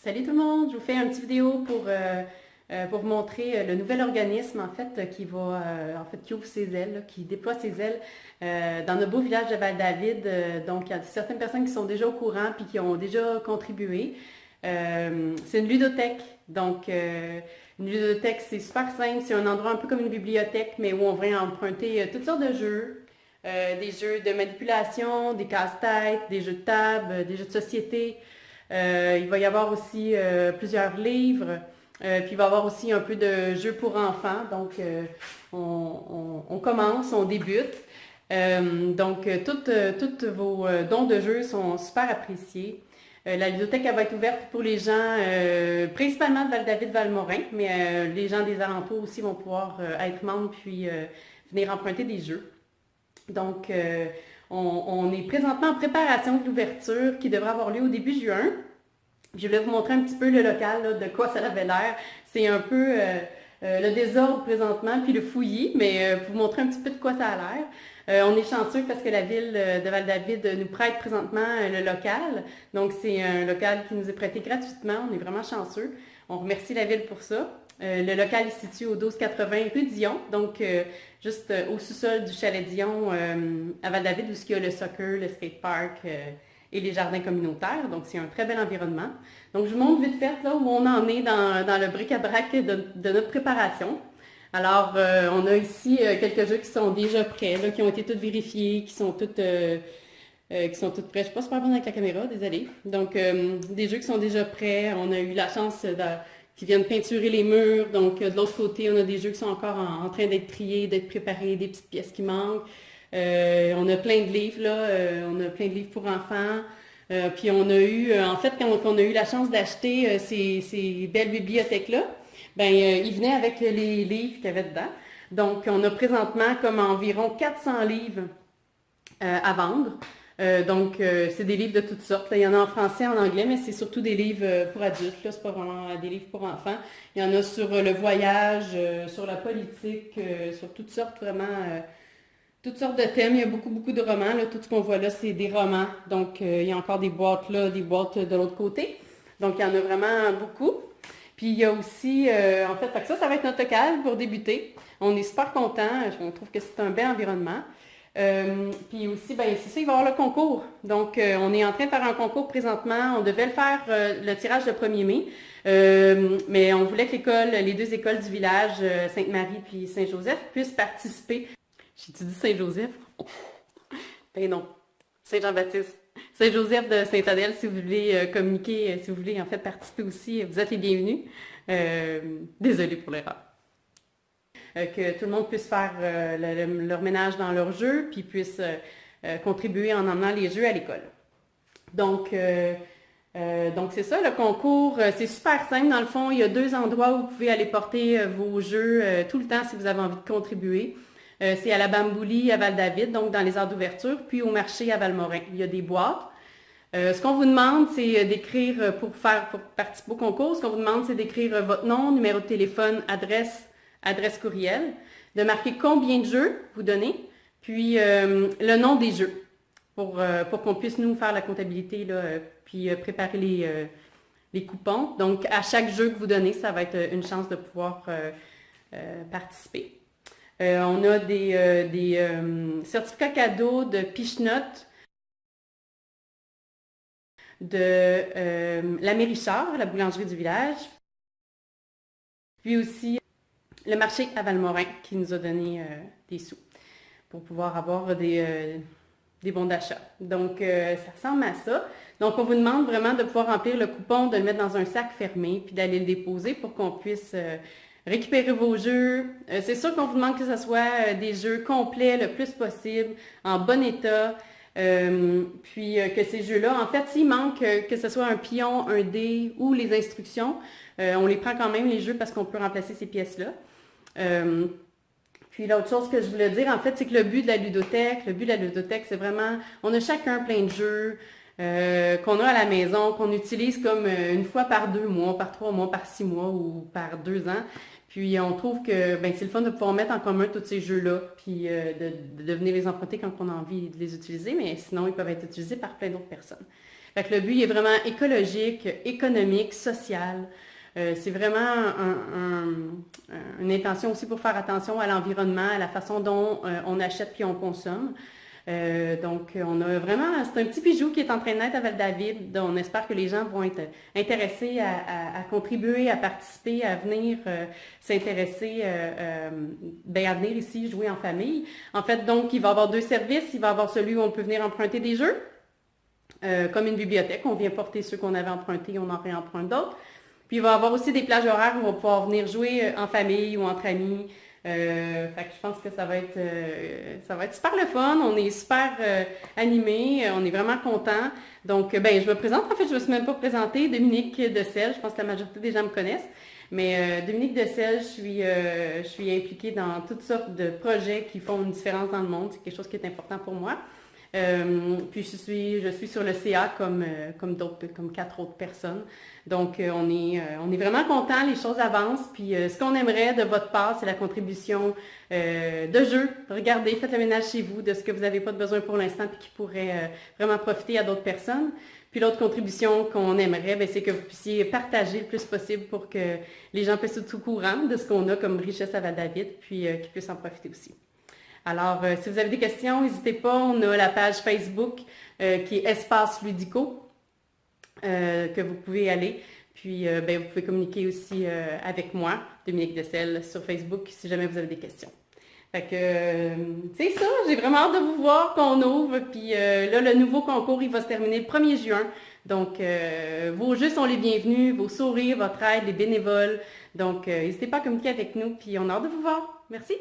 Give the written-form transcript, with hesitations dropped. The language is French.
Salut tout le monde, je vous fais une petite vidéo pour vous montrer le nouvel organisme en fait qui va qui ouvre ses ailes, là, qui déploie ses ailes dans le beau village de Val-David. Donc il y a certaines personnes qui sont déjà au courant puis qui ont déjà contribué. C'est une ludothèque, donc une ludothèque c'est super simple, c'est un endroit un peu comme une bibliothèque mais où on vient emprunter toutes sortes de jeux. Des jeux de manipulation, des casse-têtes, des jeux de table, des jeux de société. Il va y avoir aussi plusieurs livres. Puis il va y avoir aussi un peu de jeux pour enfants. Donc, on commence, on débute. Donc, toutes vos dons de jeux sont super appréciés. La bibliothèque elle va être ouverte pour les gens, principalement de Val-David-Valmorin, mais les gens des alentours aussi vont pouvoir être membres puis venir emprunter des jeux. Donc, on est présentement en préparation de l'ouverture qui devrait avoir lieu au début juin. Je voulais vous montrer un petit peu le local, là, de quoi ça avait l'air. C'est un peu le désordre présentement, puis le fouillis, mais pour vous montrer un petit peu de quoi ça a l'air. On est chanceux parce que la ville de Val-David nous prête présentement le local. Donc, c'est un local qui nous est prêté gratuitement. On est vraiment chanceux. On remercie la ville pour ça. Le local est situé au 1280 rue Dion, donc juste au sous-sol du chalet Dion à Val-David, où il y a le soccer, le skatepark et les jardins communautaires. Donc, c'est un très bel environnement. Donc, je vous montre vite fait là, où on en est dans le bric-à-brac de notre préparation. Alors, on a ici quelques jeux qui sont déjà prêts, là, qui ont été tous vérifiés, qui sont toutes prêts. Je ne suis pas super bonne avec la caméra, désolée. Donc, des jeux qui sont déjà prêts. On a eu la chance qui viennent peinturer les murs. Donc, de l'autre côté, on a des jeux qui sont encore en train d'être triés, d'être préparés, des petites pièces qui manquent. On a plein de livres, là. On a plein de livres pour enfants. Puis on a eu, en fait, quand on a eu la chance d'acheter ces belles bibliothèques-là, ben ils venaient avec les livres qu'il y avait dedans. Donc, on a présentement comme environ 400 livres à vendre. Donc, c'est des livres de toutes sortes. Là. Il y en a en français, en anglais, mais c'est surtout des livres pour adultes. Là, c'est pas vraiment des livres pour enfants. Il y en a sur le voyage, sur la politique, sur toutes sortes, vraiment, toutes sortes de thèmes. Il y a beaucoup, beaucoup de romans. Là. Tout ce qu'on voit là, c'est des romans. Donc, il y a encore des boîtes là, des boîtes de l'autre côté. Donc, il y en a vraiment beaucoup. Puis, il y a aussi, en fait, ça va être notre local pour débuter. On est super contents. On trouve que c'est un bel environnement. Puis aussi, ben, c'est ça, il va y avoir le concours. Donc, on est en train de faire un concours présentement. On devait le faire le tirage le 1er mai. Mais on voulait que les deux écoles du village, Sainte-Marie puis Saint-Joseph, puissent participer. J'ai-tu dit Saint-Joseph? Ben non, Saint-Jean-Baptiste. Saint-Joseph de Saint-Adèle, si vous voulez communiquer, si vous voulez en fait participer aussi, vous êtes les bienvenus. Désolée pour l'erreur. Que tout le monde puisse faire leur ménage dans leur jeu, puis puisse contribuer en emmenant les jeux à l'école. Donc c'est ça, le concours, c'est super simple. Dans le fond, il y a 2 endroits où vous pouvez aller porter vos jeux tout le temps si vous avez envie de contribuer. C'est à la Bambouli, à Val-David, donc dans les heures d'ouverture, puis au marché à Valmorin. Il y a des boîtes. Ce qu'on vous demande, c'est d'écrire, pour participer au concours, ce qu'on vous demande, c'est d'écrire votre nom, numéro de téléphone, adresse courriel, de marquer combien de jeux vous donnez, puis le nom des jeux, pour qu'on puisse nous faire la comptabilité, là, puis préparer les coupons. Donc, à chaque jeu que vous donnez, ça va être une chance de pouvoir participer. On a des certificats cadeaux de Piche-Notes de la Mérichard, la boulangerie du village. Puis aussi le marché à Valmorin qui nous a donné des sous pour pouvoir avoir des bons d'achat. Donc, ça ressemble à ça. Donc, on vous demande vraiment de pouvoir remplir le coupon, de le mettre dans un sac fermé, puis d'aller le déposer pour qu'on puisse récupérer vos jeux. C'est sûr qu'on vous demande que ce soit des jeux complets le plus possible, en bon état, puis que ces jeux-là, en fait, s'il manque que ce soit un pion, un dé ou les instructions, on les prend quand même les jeux parce qu'on peut remplacer ces pièces-là. Puis l'autre chose que je voulais dire, en fait, c'est que le but de la ludothèque, c'est vraiment, on a chacun plein de jeux qu'on a à la maison, qu'on utilise comme une fois par 2 mois, par 3 mois, par 6 mois ou par 2 ans. Puis on trouve que ben, c'est le fun de pouvoir mettre en commun tous ces jeux-là, puis de venir les emprunter quand on a envie de les utiliser, mais sinon ils peuvent être utilisés par plein d'autres personnes. Fait que le but est vraiment écologique, économique, social. C'est vraiment une intention aussi pour faire attention à l'environnement, à la façon dont on achète puis on consomme. Donc, on a vraiment, c'est un petit bijou qui est en train de naître à Val-David. On espère que les gens vont être intéressés à contribuer, à participer, à venir s'intéresser, à venir ici jouer en famille. En fait, donc, il va y avoir 2 services. Il va y avoir celui où on peut venir emprunter des jeux, comme une bibliothèque. On vient porter ceux qu'on avait empruntés, on en réemprunte d'autres. Puis il va y avoir aussi des plages horaires où on va pouvoir venir jouer en famille ou entre amis. Fait que je pense que ça va être super le fun. On est super animés, on est vraiment contents. Donc, je me présente. En fait, je ne me suis même pas présentée. Dominique Decelle, je pense que la majorité des gens me connaissent. Mais Dominique Decelle, je suis impliquée dans toutes sortes de projets qui font une différence dans le monde. C'est quelque chose qui est important pour moi. Puis je suis sur le CA comme 4 autres personnes. Donc, on est vraiment contents, les choses avancent. Puis, ce qu'on aimerait de votre part, c'est la contribution de jeux. Regardez, faites le ménage chez vous de ce que vous n'avez pas de besoin pour l'instant puis qui pourrait vraiment profiter à d'autres personnes. Puis, l'autre contribution qu'on aimerait, c'est que vous puissiez partager le plus possible pour que les gens puissent être au courant de ce qu'on a comme richesse à Val-David, puis qu'ils puissent en profiter aussi. Alors, si vous avez des questions, n'hésitez pas. On a la page Facebook qui est Espace Ludico, que vous pouvez aller. Puis, vous pouvez communiquer aussi avec moi, Dominique Decelle, sur Facebook, si jamais vous avez des questions. Fait que, c'est ça, j'ai vraiment hâte de vous voir qu'on ouvre. Puis là, le nouveau concours, il va se terminer le 1er juin. Donc, vos jeux sont les bienvenus, vos sourires, votre aide, les bénévoles. Donc, n'hésitez pas à communiquer avec nous. Puis, on a hâte de vous voir. Merci.